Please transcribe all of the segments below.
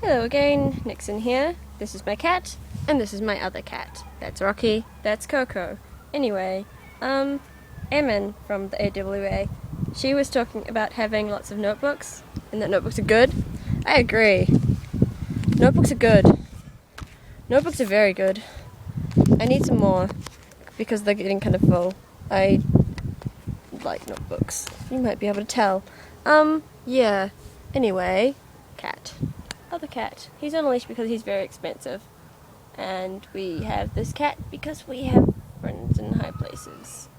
Hello again, Nixon here. This is my cat, and this is my other cat. That's Rocky, that's Coco. Anyway, Emin from the AWA, she was talking about having lots of notebooks, and that notebooks are good. I agree. Notebooks are good. Notebooks are very good. I need some more, because they're getting kind of full. I like notebooks. You might be able to tell. Yeah. Anyway, cat. Other cat. He's on a leash because he's very expensive. And we have this cat because we have friends in high places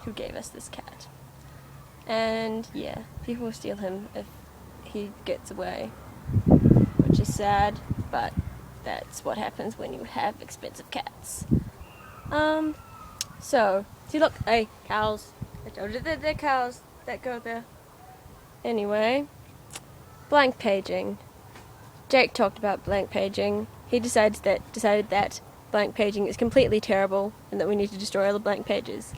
who gave us this cat. And yeah, people will steal him if he gets away, which is sad, but that's what happens when you have expensive cats. So, see look, hey, cows. I told you that they're cows that go there. Anyway, blank paging. Jake talked about blank paging. He decided that blank paging is completely terrible and that we need to destroy all the blank pages.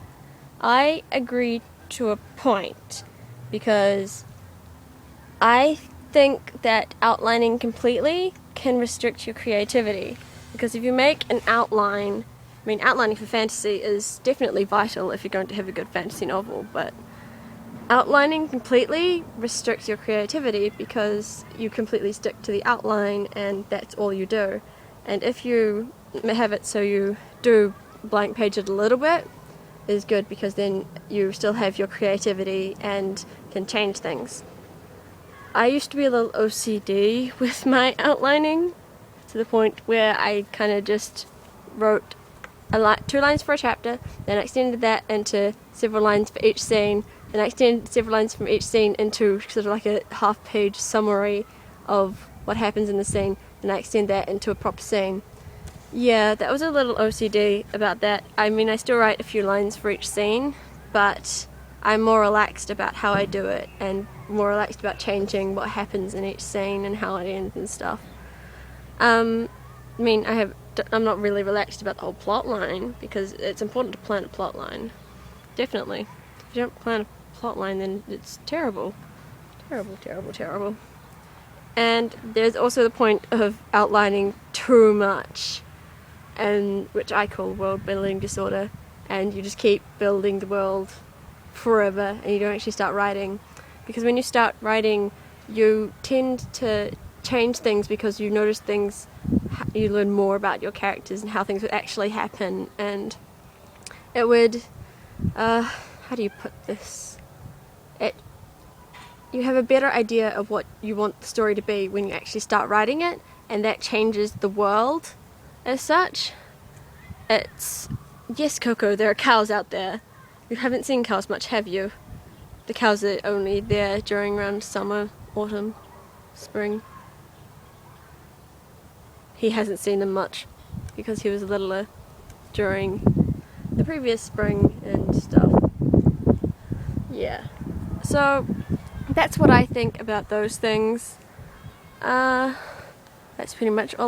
I agree to a point, because I think that outlining completely can restrict your creativity. Because if you make an outline, outlining for fantasy is definitely vital if you're going to have a good fantasy novel, but outlining completely restricts your creativity because you completely stick to the outline and that's all you do. And if you have it so you do blank page it a little bit, is good, because then you still have your creativity and can change things. I used to be a little OCD with my outlining, to the point where I kind of just wrote 2 lines for a chapter, then I extended that into several lines for each scene, then I extended several lines from each scene into sort of like a half-page summary of what happens in the scene, then I extend that into a proper scene. Yeah, that was a little OCD about that. I still write a few lines for each scene, but I'm more relaxed about how I do it, and more relaxed about changing what happens in each scene and how it ends and stuff. I'm not really relaxed about the whole plot line, because it's important to plan a plot line. Definitely. If you don't plan a plot line, then it's terrible. Terrible, terrible, terrible. And there's also the point of outlining too much, and which I call world building disorder, and you just keep building the world forever and you don't actually start writing. Because when you start writing, you tend to change things because you notice things, you learn more about your characters and how things would actually happen, and it would, how do you put this? You have a better idea of what you want the story to be when you actually start writing it, and that changes the world as such. Yes, Coco, there are cows out there. You haven't seen cows much, have you? The cows are only there during around summer, autumn, spring. He hasn't seen them much because he was littler during the previous spring and stuff. Yeah. So that's what I think about those things. That's pretty much all